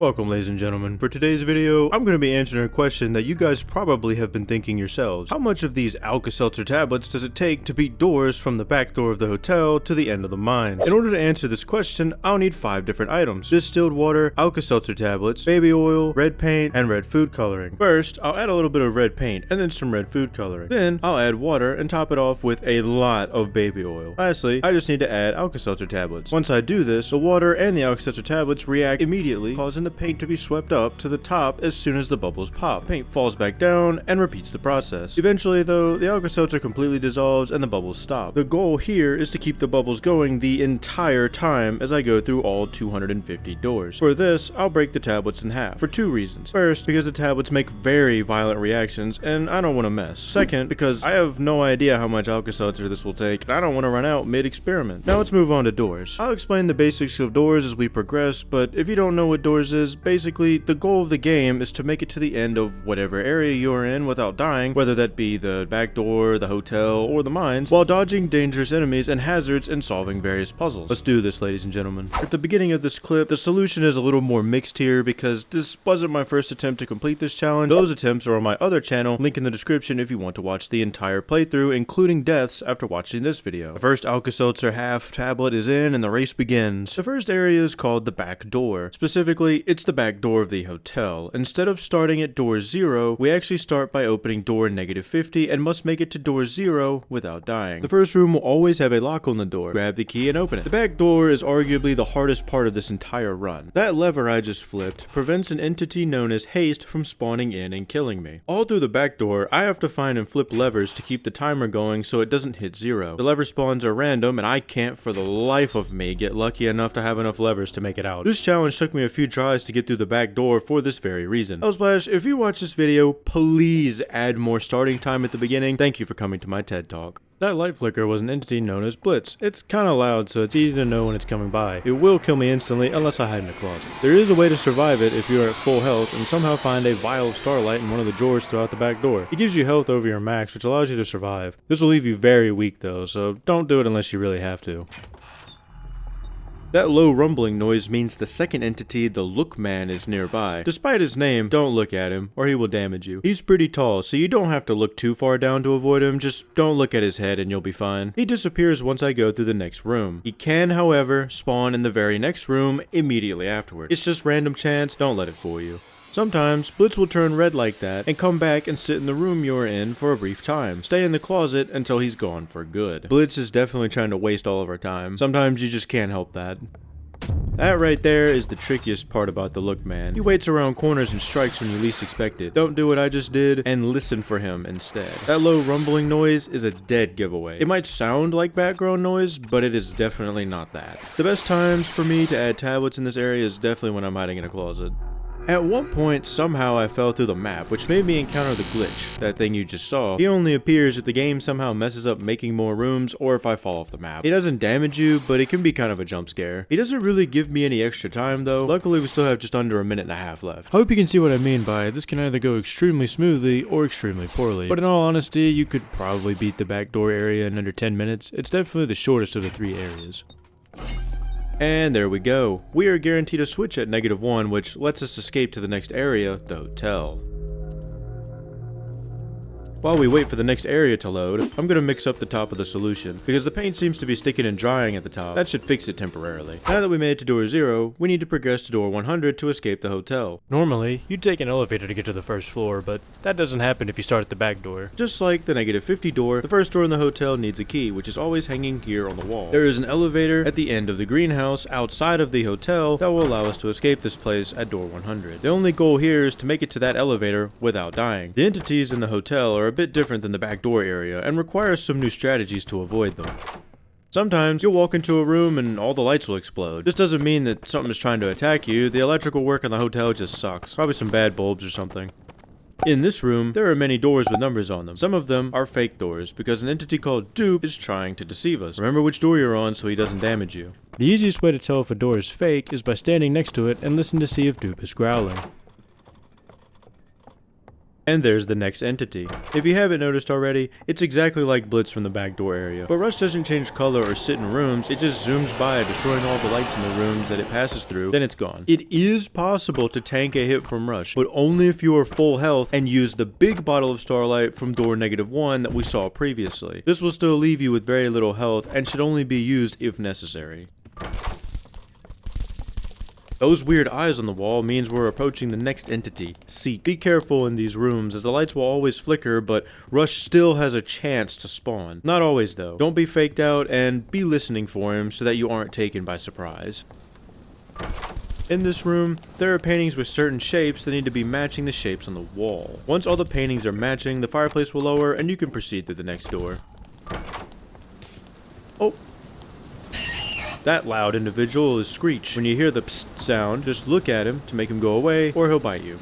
Welcome, ladies and gentlemen. For today's video, I'm going to be answering a question that you guys probably have been thinking yourselves. How much of these Alka-Seltzer tablets does it take to beat doors from the back door of the hotel to the end of the mines? In order to answer this question, I'll need 5 different items: distilled water, Alka-Seltzer tablets, baby oil, red paint, and red food coloring. First, I'll add a little bit of red paint and then some red food coloring. Then, I'll add water and top it off with a lot of baby oil. Lastly, I just need to add Alka-Seltzer tablets. Once I do this, the water and the Alka-Seltzer tablets react immediately, causing the paint to be swept up to the top as soon as the bubbles pop. Paint falls back down and repeats the process. Eventually though, the Alka-Seltzer completely dissolves and the bubbles stop. The goal here is to keep the bubbles going the entire time as I go through all 250 doors. For this, I'll break the tablets in half for 2 reasons. First, because the tablets make very violent reactions and I don't want to mess. Second, because I have no idea how much Alka-Seltzer this will take and I don't want to run out mid-experiment. Now let's move on to doors. I'll explain the basics of doors as we progress, but if you don't know what doors is, basically, the goal of the game is to make it to the end of whatever area you're in without dying, whether that be the back door, the hotel, or the mines, while dodging dangerous enemies and hazards and solving various puzzles. Let's do this, ladies and gentlemen. At the beginning of this clip, the solution is a little more mixed here because this wasn't my first attempt to complete this challenge. Those attempts are on my other channel, link in the description if you want to watch the entire playthrough, including deaths after watching this video. The first Alka-Seltzer half tablet is in and the race begins. The first area is called the back door. Specifically, it's the back door of the hotel. Instead of starting at door 0, we actually start by opening door -50 and must make it to door 0 without dying. The first room will always have a lock on the door. Grab the key and open it. The back door is arguably the hardest part of this entire run. That lever I just flipped prevents an entity known as haste from spawning in and killing me. All through the back door, I have to find and flip levers to keep the timer going so it doesn't hit 0. The lever spawns are random and I can't for the life of me get lucky enough to have enough levers to make it out. This challenge took me a few tries to get through the back door for this very reason. Splash, if you watch this video, please add more starting time at the beginning. Thank you for coming to my TED Talk. That light flicker was an entity known as Blitz. It's kinda loud, so it's easy to know when it's coming by. It will kill me instantly unless I hide in a closet. There is a way to survive it if you are at full health and somehow find a vial of starlight in one of the drawers throughout the back door. It gives you health over your max, which allows you to survive. This will leave you very weak though, so don't do it unless you really have to. That low rumbling noise means the second entity, the Look Man, is nearby. Despite his name, don't look at him, or he will damage you. He's pretty tall, so you don't have to look too far down to avoid him, just don't look at his head and you'll be fine. He disappears once I go through the next room. He can, however, spawn in the very next room immediately afterward. It's just random chance, don't let it fool you. Sometimes, Blitz will turn red like that and come back and sit in the room you're in for a brief time. Stay in the closet until he's gone for good. Blitz is definitely trying to waste all of our time. Sometimes you just can't help that. That right there is the trickiest part about the Look Man. He waits around corners and strikes when you least expect it. Don't do what I just did and listen for him instead. That low rumbling noise is a dead giveaway. It might sound like background noise, but it is definitely not that. The best times for me to add tablets in this area is definitely when I'm hiding in a closet. At one point, somehow I fell through the map, which made me encounter the glitch, that thing you just saw. He only appears if the game somehow messes up making more rooms or if I fall off the map. He doesn't damage you, but it can be kind of a jump scare. He doesn't really give me any extra time though. Luckily, we still have just under a minute and a half left. I hope you can see what I mean by this can either go extremely smoothly or extremely poorly. But in all honesty, you could probably beat the back door area in under 10 minutes. It's definitely the shortest of the 3 areas. And there we go. We are guaranteed a switch at -1, which lets us escape to the next area, the hotel. While we wait for the next area to load, I'm going to mix up the top of the solution, because the paint seems to be sticking and drying at the top. That should fix it temporarily. Now that we made it to door 0, we need to progress to door 100 to escape the hotel. Normally, you'd take an elevator to get to the first floor, but that doesn't happen if you start at the back door. Just like the -50 door, the first door in the hotel needs a key, which is always hanging here on the wall. There is an elevator at the end of the greenhouse outside of the hotel that will allow us to escape this place at door 100. The only goal here is to make it to that elevator without dying. The entities in the hotel are a bit different than the back door area and requires some new strategies to avoid them. Sometimes you'll walk into a room and all the lights will explode. This doesn't mean that something is trying to attack you. The electrical work in the hotel just sucks. Probably some bad bulbs or something. In this room, there are many doors with numbers on them. Some of them are fake doors because an entity called Dupe is trying to deceive us. Remember which door you're on so he doesn't damage you. The easiest way to tell if a door is fake is by standing next to it and listen to see if Dupe is growling. And there's the next entity. If you haven't noticed already, it's exactly like Blitz from the back door area. But Rush doesn't change color or sit in rooms, it just zooms by, destroying all the lights in the rooms that it passes through, then it's gone. It is possible to tank a hit from Rush, but only if you are full health and use the big bottle of Starlight from door -1 that we saw previously. This will still leave you with very little health and should only be used if necessary. Those weird eyes on the wall means we're approaching the next entity, Seek. Be careful in these rooms as the lights will always flicker, but Rush still has a chance to spawn. Not always though. Don't be faked out and be listening for him so that you aren't taken by surprise. In this room, there are paintings with certain shapes that need to be matching the shapes on the wall. Once all the paintings are matching, the fireplace will lower and you can proceed through the next door. Oh. That loud individual is Screech. When you hear the psst sound, just look at him to make him go away or he'll bite you.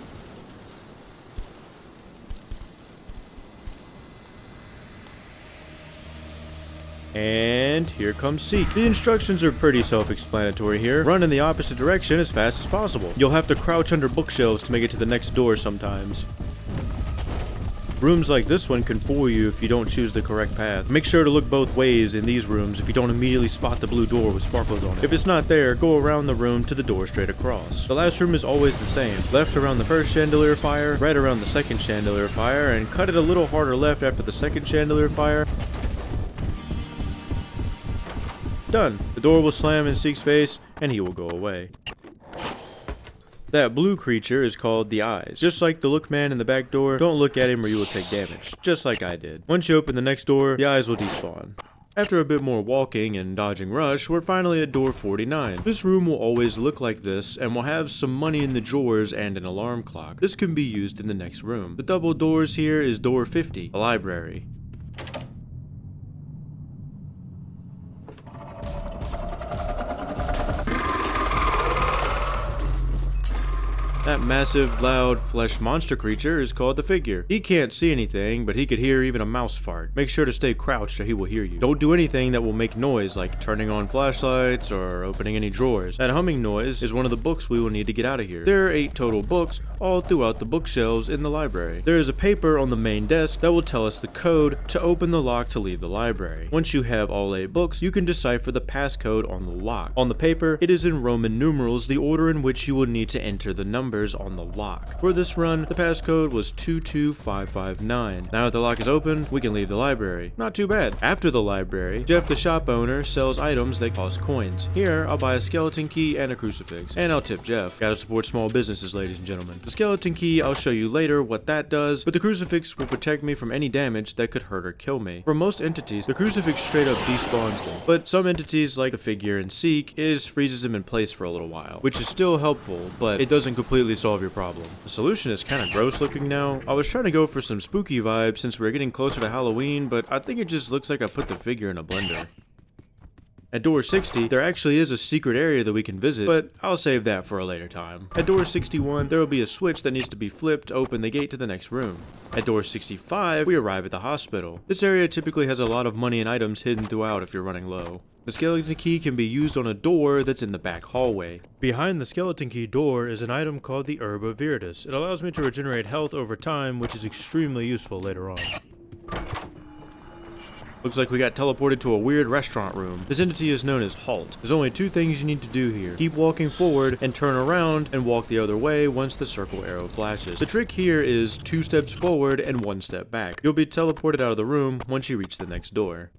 And here comes Seek. The instructions are pretty self-explanatory here. Run in the opposite direction as fast as possible. You'll have to crouch under bookshelves to make it to the next door sometimes. Rooms like this one can fool you if you don't choose the correct path. Make sure to look both ways in these rooms if you don't immediately spot the blue door with sparkles on it. If it's not there, go around the room to the door straight across. The last room is always the same. Left around the first chandelier fire, right around the second chandelier fire, and cut it a little harder left after the second chandelier fire. Done. The door will slam in Seek's face, and he will go away. That blue creature is called the Eyes. Just like the Look Man in the back door, don't look at him or you will take damage, just like I did. Once you open the next door, the Eyes will despawn. After a bit more walking and dodging Rush, we're finally at door 49. This room will always look like this, and will have some money in the drawers and an alarm clock. This can be used in the next room. The double doors here is door 50, a library. That massive, loud, flesh monster creature is called the Figure. He can't see anything, but he could hear even a mouse fart. Make sure to stay crouched or he will hear you. Don't do anything that will make noise, like turning on flashlights or opening any drawers. That humming noise is one of the books we will need to get out of here. There are 8 total books, all throughout the bookshelves in the library. There is a paper on the main desk that will tell us the code to open the lock to leave the library. Once you have all 8 books, you can decipher the passcode on the lock. On the paper, it is in Roman numerals, the order in which you will need to enter the numbers on the lock. For this run, the passcode was 22559. Now that the lock is opened, we can leave the library. Not too bad. After the library, Jeff the shop owner sells items that cost coins. Here, I'll buy a skeleton key and a crucifix. And I'll tip Jeff. Gotta support small businesses, ladies and gentlemen. The skeleton key, I'll show you later what that does, but the crucifix will protect me from any damage that could hurt or kill me. For most entities, the crucifix straight up despawns them, but some entities like the Figure and Seek, freezes them in place for a little while, which is still helpful, but it doesn't completely solve your problem. The solution is kind of gross looking now. I was trying to go for some spooky vibes since we're getting closer to Halloween, but I think it just looks like I put the Figure in a blender. At door 60, there actually is a secret area that we can visit, but I'll save that for a later time. At door 61, there will be a switch that needs to be flipped to open the gate to the next room. At door 65, we arrive at the hospital. This area typically has a lot of money and items hidden throughout if you're running low. The skeleton key can be used on a door that's in the back hallway. Behind the skeleton key door is an item called the Herb of Viridis. It allows me to regenerate health over time, which is extremely useful later on. Looks like we got teleported to a weird restaurant room. This entity is known as Halt. There's only 2 things you need to do here. Keep walking forward and turn around and walk the other way once the circle arrow flashes. The trick here is 2 steps forward and 1 step back. You'll be teleported out of the room once you reach the next door.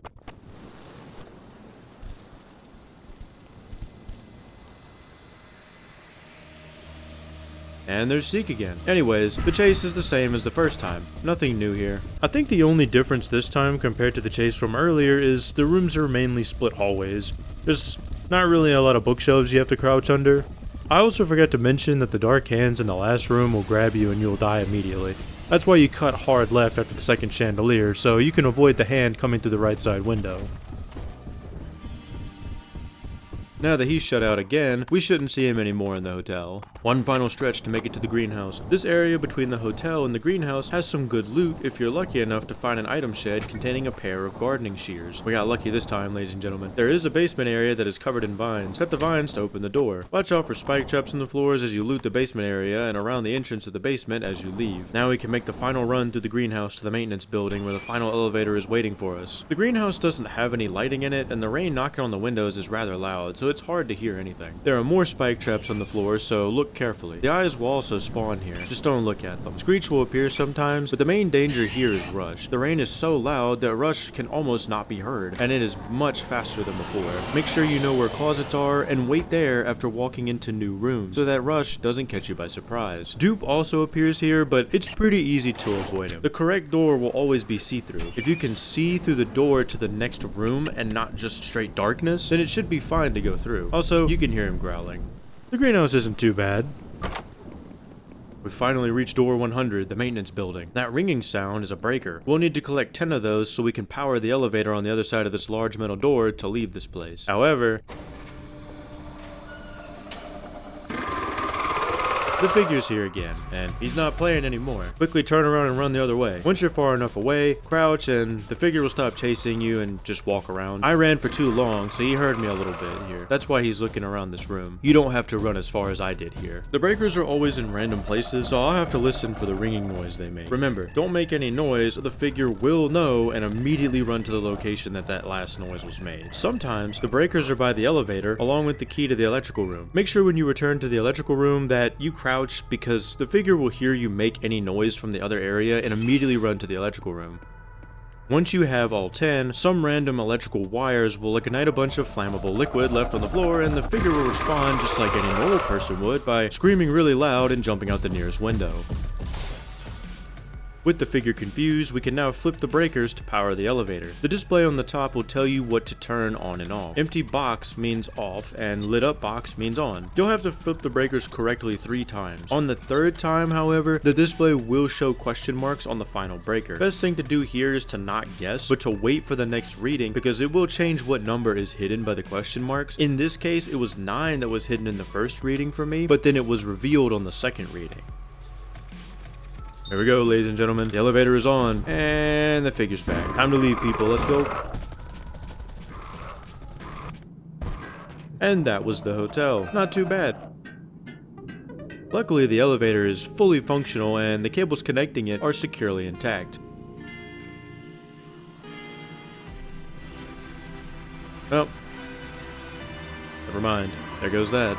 And there's Seek again. Anyways, the chase is the same as the first time. Nothing new here. I think the only difference this time compared to the chase from earlier is the rooms are mainly split hallways. There's not really a lot of bookshelves you have to crouch under. I also forgot to mention that the dark hands in the last room will grab you and you'll die immediately. That's why you cut hard left after the second chandelier, so you can avoid the hand coming through the right side window. Now that he's shut out again, we shouldn't see him anymore in the hotel. One final stretch to make it to the greenhouse. This area between the hotel and the greenhouse has some good loot if you're lucky enough to find an item shed containing a pair of gardening shears. We got lucky this time, ladies and gentlemen. There is a basement area that is covered in vines. Cut the vines to open the door. Watch out for spike traps in the floors as you loot the basement area and around the entrance of the basement as you leave. Now we can make the final run through the greenhouse to the maintenance building where the final elevator is waiting for us. The greenhouse doesn't have any lighting in it, and the rain knocking on the windows is rather loud, so it's hard to hear anything. There are more spike traps on the floor, so look carefully. The eyes will also spawn here, just don't look at them. Screech will appear sometimes, but the main danger here is rush. The rain is so loud that rush can almost not be heard, and it is much faster than before. Make sure you know where closets are, and wait there after walking into new rooms, so that rush doesn't catch you by surprise. Dupe also appears here, but it's pretty easy to avoid him. The correct door will always be see-through. If you can see through the door to the next room and not just straight darkness, then it should be fine to go through. Also, you can hear him growling. The greenhouse isn't too bad. We finally reached door 100, the maintenance building. That ringing sound is a breaker. We'll need to collect 10 of those so we can power the elevator on the other side of this large metal door to leave this place. However, the figure's here again, and he's not playing anymore. Quickly turn around and run the other way. Once you're far enough away, crouch and the figure will stop chasing you and just walk around. I ran for too long, so he heard me a little bit here. That's why he's looking around this room. You don't have to run as far as I did here. The breakers are always in random places, so I'll have to listen for the ringing noise they make. Remember, don't make any noise or the figure will know and immediately run to the location that last noise was made. Sometimes, the breakers are by the elevator, along with the key to the electrical room. Make sure when you return to the electrical room that you crouch because the figure will hear you make any noise from the other area and immediately run to the electrical room. Once you have all 10, some random electrical wires will ignite a bunch of flammable liquid left on the floor, and the figure will respond just like any normal person would by screaming really loud and jumping out the nearest window. With the figure confused, we can now flip the breakers to power the elevator. The display on the top will tell you what to turn on and off. Empty box means off, and lit up box means on. You'll have to flip the breakers correctly 3 times. On the 3rd time, however, the display will show question marks on the final breaker. Best thing to do here is to not guess, but to wait for the next reading, because it will change what number is hidden by the question marks. In this case, it was 9 that was hidden in the first reading for me, but then it was revealed on the second reading. Here we go, ladies and gentlemen. The elevator is on, and the figure's back. Time to leave, people. Let's go. And that was the hotel. Not too bad. Luckily, the elevator is fully functional, and the cables connecting it are securely intact. Oh. Never mind. There goes that.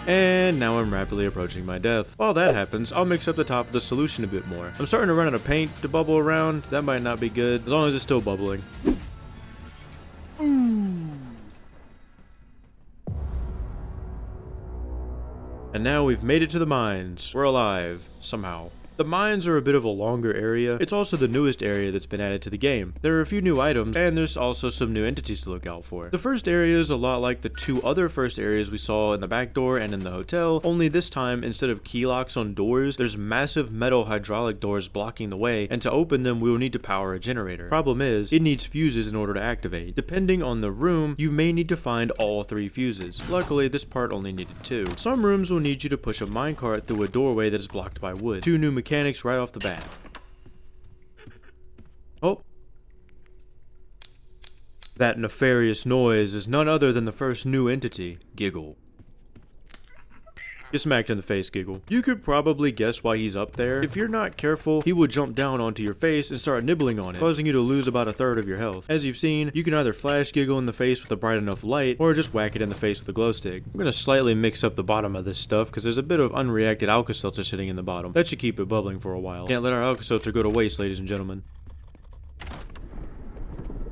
And now I'm rapidly approaching my death. While that happens, I'll mix up the top of the solution a bit more. I'm starting to run out of paint to bubble around. That might not be good, as long as it's still bubbling. And now we've made it to the mines. We're alive, somehow. The mines are a bit of a longer area. It's also the newest area that's been added to the game. There are a few new items, and there's also some new entities to look out for. The first area is a lot like the 2 other first areas we saw in the back door and in the hotel, only this time, instead of key locks on doors, there's massive metal hydraulic doors blocking the way, and to open them, we will need to power a generator. Problem is, it needs fuses in order to activate. Depending on the room, you may need to find all 3 fuses. Luckily, this part only needed 2. Some rooms will need you to push a minecart through a doorway that is blocked by wood. 2 new mechanics right off the bat. Oh. That nefarious noise is none other than the first new entity, Giggle. Get smacked in the face, Giggle. You could probably guess why he's up there. If you're not careful, he will jump down onto your face and start nibbling on it, causing you to lose about 1/3 of your health. As you've seen, you can either flash Giggle in the face with a bright enough light, or just whack it in the face with a glow stick. I'm gonna slightly mix up the bottom of this stuff, because there's a bit of unreacted Alka-Seltzer sitting in the bottom. That should keep it bubbling for a while. Can't let our Alka-Seltzer go to waste, ladies and gentlemen.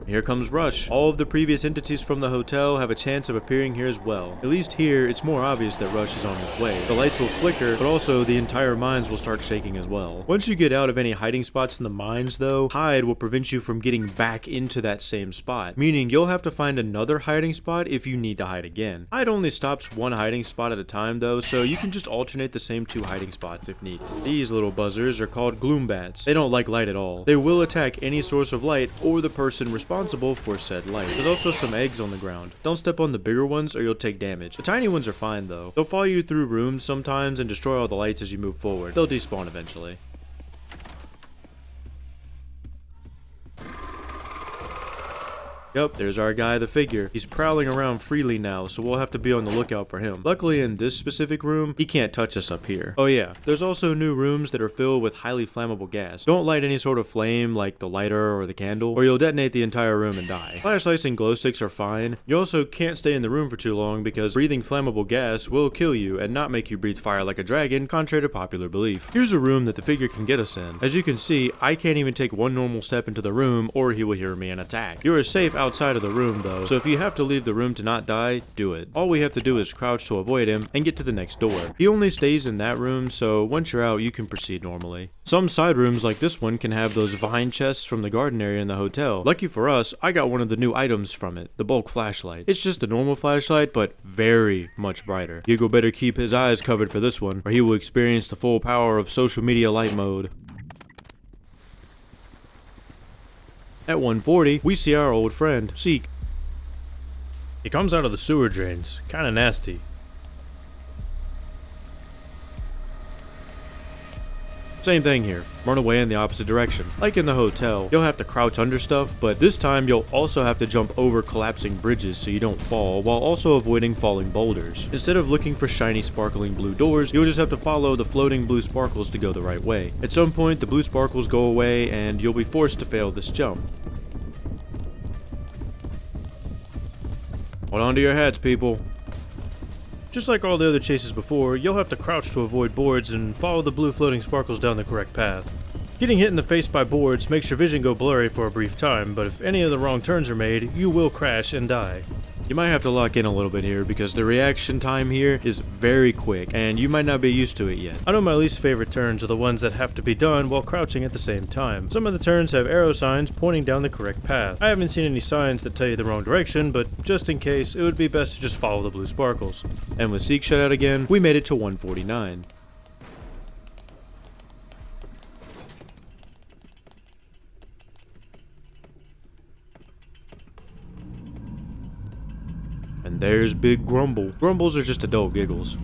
Here comes Rush. All of the previous entities from the hotel have a chance of appearing here as well. At least here, it's more obvious that Rush is on his way. The lights will flicker, but also the entire mines will start shaking as well. Once you get out of any hiding spots in the mines though, hide will prevent you from getting back into that same spot, meaning you'll have to find another hiding spot if you need to hide again. Hide only stops one hiding spot at a time though, so you can just alternate the same two hiding spots if needed. These little buzzers are called gloom bats. They don't like light at all. They will attack any source of light or the person responsible for said light. There's also some eggs on the ground. Don't step on the bigger ones or you'll take damage. The tiny ones are fine though. They'll follow you through rooms sometimes and destroy all the lights as you move forward. They'll despawn eventually. Yep, there's our guy, the figure. He's prowling around freely now, so we'll have to be on the lookout for him. Luckily, in this specific room, he can't touch us up here. Oh yeah, there's also new rooms that are filled with highly flammable gas. Don't light any sort of flame like the lighter or the candle, or you'll detonate the entire room and die. Flashlights and glow sticks are fine. You also can't stay in the room for too long because breathing flammable gas will kill you and not make you breathe fire like a dragon, contrary to popular belief. Here's a room that the figure can get us in. As you can see, I can't even take one normal step into the room or he will hear me and attack. You are safe outside of the room though, so if you have to leave the room to not die, do it. All we have to do is crouch to avoid him and get to the next door. He only stays in that room, so once you're out, you can proceed normally. Some side rooms like this one can have those vine chests from the garden area in the hotel. Lucky for us, I got one of the new items from it, the bulk flashlight. It's just a normal flashlight, but very much brighter. Hugo better keep his eyes covered for this one, or he will experience the full power of social media light mode. At 140, we see our old friend, Seek. He comes out of the sewer drains, kinda nasty. Same thing here, run away in the opposite direction. Like in the hotel, you'll have to crouch under stuff, but this time you'll also have to jump over collapsing bridges so you don't fall, while also avoiding falling boulders. Instead of looking for shiny sparkling blue doors, you'll just have to follow the floating blue sparkles to go the right way. At some point, the blue sparkles go away and you'll be forced to fail this jump. Hold on to your hats, people. Just like all the other chases before, you'll have to crouch to avoid boards and follow the blue floating sparkles down the correct path. Getting hit in the face by boards makes your vision go blurry for a brief time, but if any of the wrong turns are made, you will crash and die. You might have to lock in a little bit here because the reaction time here is very quick and you might not be used to it yet. I know my least favorite turns are the ones that have to be done while crouching at the same time. Some of the turns have arrow signs pointing down the correct path. I haven't seen any signs that tell you the wrong direction, but just in case, it would be best to just follow the blue sparkles. And with Seek shut out again, we made it to 149. And there's Big Grumble. Grumbles are just adult giggles.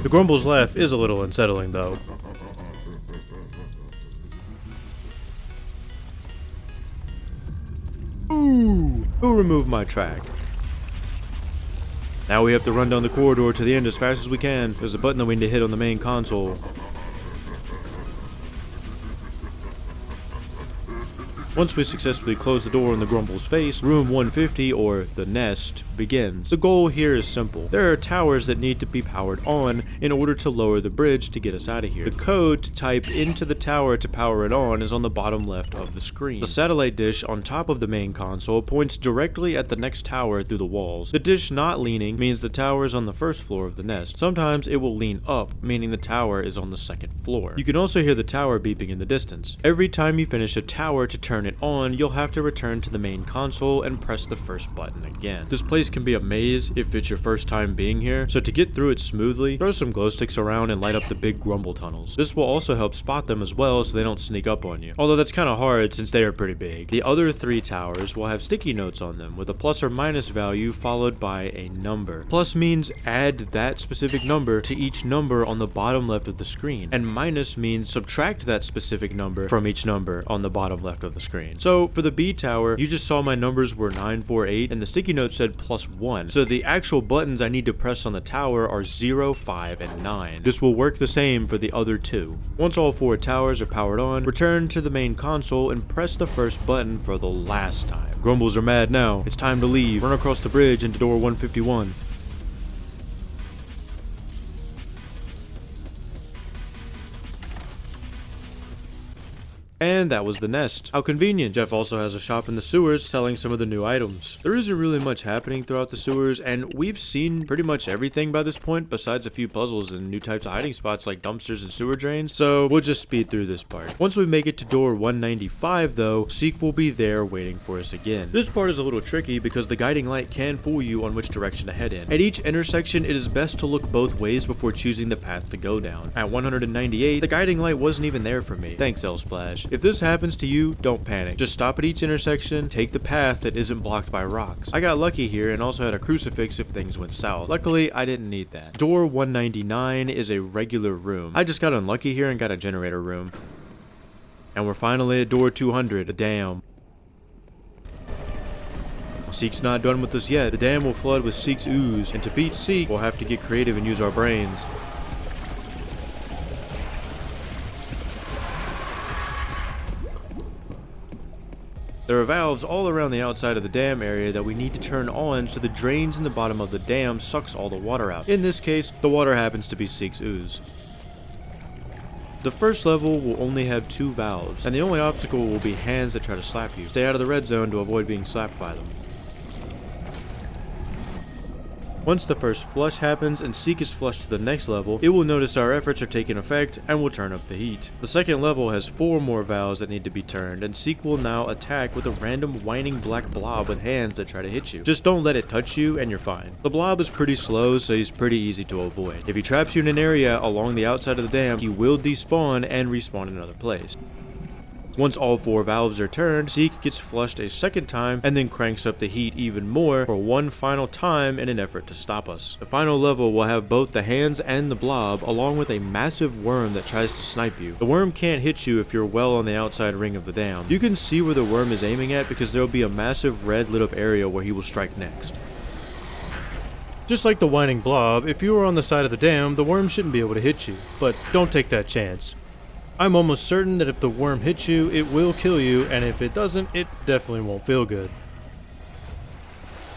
The Grumble's laugh is a little unsettling though. Ooh! Who removed my track? Now we have to run down the corridor to the end as fast as we can. There's a button that we need to hit on the main console. Once we successfully close the door in the Grumble's face, room 150, or the nest, begins. The goal here is simple. There are towers that need to be powered on in order to lower the bridge to get us out of here. The code to type into the tower to power it on is on the bottom left of the screen. The satellite dish on top of the main console points directly at the next tower through the walls. The dish not leaning means the tower is on the first floor of the nest. Sometimes it will lean up, meaning the tower is on the second floor. You can also hear the tower beeping in the distance. Every time you finish a tower to turn it on, you'll have to return to the main console and press the first button again. This place can be a maze if it's your first time being here, so to get through it smoothly, throw some glow sticks around and light up the big Grumble tunnels. This will also help spot them as well so they don't sneak up on you, although that's kind of hard since they are pretty big. The other 3 towers will have sticky notes on them with a plus or minus value followed by a number. Plus means add that specific number to each number on the bottom left of the screen, and minus means subtract that specific number from each number on the bottom left of the screen. So for the B tower, you just saw my numbers were 948 and the sticky note said +1. So the actual buttons I need to press on the tower are 0, 5, and 9. This will work the same for the other 2. Once all 4 towers are powered on, return to the main console and press the first button for the last time. Grumbles are mad now. It's time to leave. Run across the bridge into door 151. And that was the nest. How convenient. Jeff also has a shop in the sewers selling some of the new items. There isn't really much happening throughout the sewers, and we've seen pretty much everything by this point besides a few puzzles and new types of hiding spots like dumpsters and sewer drains, so we'll just speed through this part. Once we make it to door 195 though, Seek will be there waiting for us again. This part is a little tricky because the guiding light can fool you on which direction to head in. At each intersection, it is best to look both ways before choosing the path to go down. At 198, the guiding light wasn't even there for me. Thanks, L-Splash. If this happens to you, don't panic. Just stop at each intersection, take the path that isn't blocked by rocks. I got lucky here and also had a crucifix if things went south. Luckily, I didn't need that. Door 199 is a regular room. I just got unlucky here and got a generator room. And we're finally at door 200, a dam. Seek's not done with us yet. The dam will flood with Seek's ooze, and to beat Seek, we'll have to get creative and use our brains. There are valves all around the outside of the dam area that we need to turn on so the drains in the bottom of the dam sucks all the water out. In this case, the water happens to be Seek's ooze. The first level will only have 2 valves, and the only obstacle will be hands that try to slap you. Stay out of the red zone to avoid being slapped by them. Once the first flush happens and Seek is flushed to the next level, it will notice our efforts are taking effect and will turn up the heat. The second level has 4 more valves that need to be turned, and Seek will now attack with a random whining black blob with hands that try to hit you. Just don't let it touch you and you're fine. The blob is pretty slow, so he's pretty easy to avoid. If he traps you in an area along the outside of the dam, he will despawn and respawn in another place. Once all 4 valves are turned, Seek gets flushed a second time and then cranks up the heat even more for one final time in an effort to stop us. The final level will have both the hands and the blob along with a massive worm that tries to snipe you. The worm can't hit you if you're well on the outside ring of the dam. You can see where the worm is aiming at because there will be a massive red lit up area where he will strike next. Just like the whining blob, if you are on the side of the dam, the worm shouldn't be able to hit you, but don't take that chance. I'm almost certain that if the worm hits you, it will kill you, and if it doesn't, it definitely won't feel good.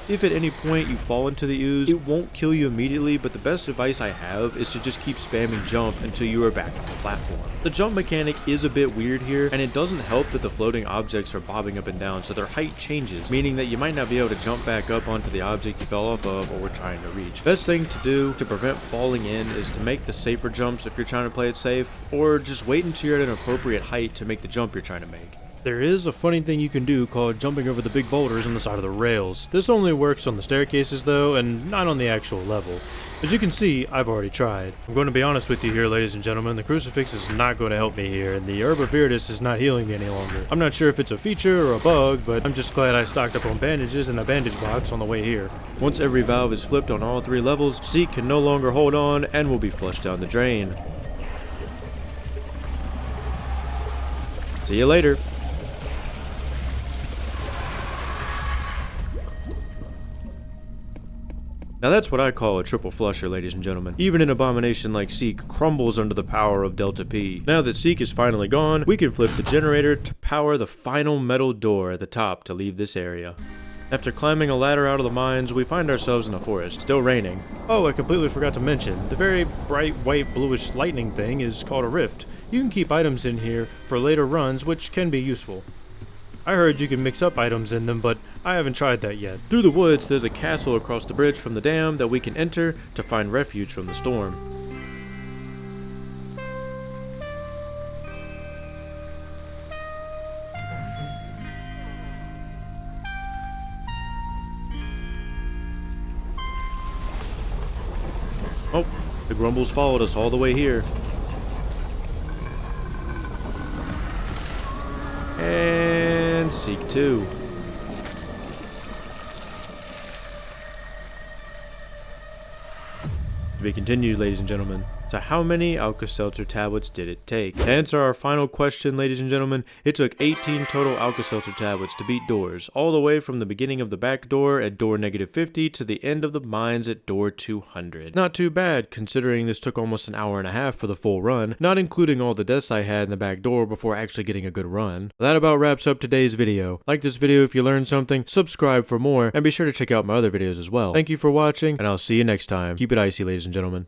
If at any point you fall into the ooze, it won't kill you immediately, but the best advice I have is to just keep spamming jump until you are back on the platform. The jump mechanic is a bit weird here, and it doesn't help that the floating objects are bobbing up and down, so their height changes, meaning that you might not be able to jump back up onto the object you fell off of or were trying to reach. Best thing to do to prevent falling in is to make the safer jumps if you're trying to play it safe, or just wait until you're at an appropriate height to make the jump you're trying to make. There is a funny thing you can do called jumping over the big boulders on the side of the rails. This only works on the staircases though, and not on the actual level. As you can see, I've already tried. I'm going to be honest with you here, ladies and gentlemen, the crucifix is not going to help me here, and the herba viridis is not healing me any longer. I'm not sure if it's a feature or a bug, but I'm just glad I stocked up on bandages and a bandage box on the way here. Once every valve is flipped on all 3 levels, Seek can no longer hold on and will be flushed down the drain. See you later. Now that's what I call a triple flusher, ladies and gentlemen. Even an abomination like Seek crumbles under the power of Delta P. Now that Seek is finally gone, we can flip the generator to power the final metal door at the top to leave this area. After climbing a ladder out of the mines, we find ourselves in a forest, still raining. Oh, I completely forgot to mention, the very bright white bluish lightning thing is called a rift. You can keep items in here for later runs, which can be useful. I heard you can mix up items in them, but I haven't tried that yet. Through the woods, there's a castle across the bridge from the dam that we can enter to find refuge from the storm. Oh, the grumbles followed us all the way here. And Seek 2. To be continued, ladies and gentlemen. So how many Alka-Seltzer tablets did it take? To answer our final question, ladies and gentlemen, it took 18 total Alka-Seltzer tablets to beat doors, all the way from the beginning of the back door at door -50 to the end of the mines at door 200. Not too bad, considering this took almost an hour and a half for the full run, not including all the deaths I had in the back door before actually getting a good run. That about wraps up today's video. Like this video if you learned something, subscribe for more, and be sure to check out my other videos as well. Thank you for watching, and I'll see you next time. Keep it icy, ladies and gentlemen.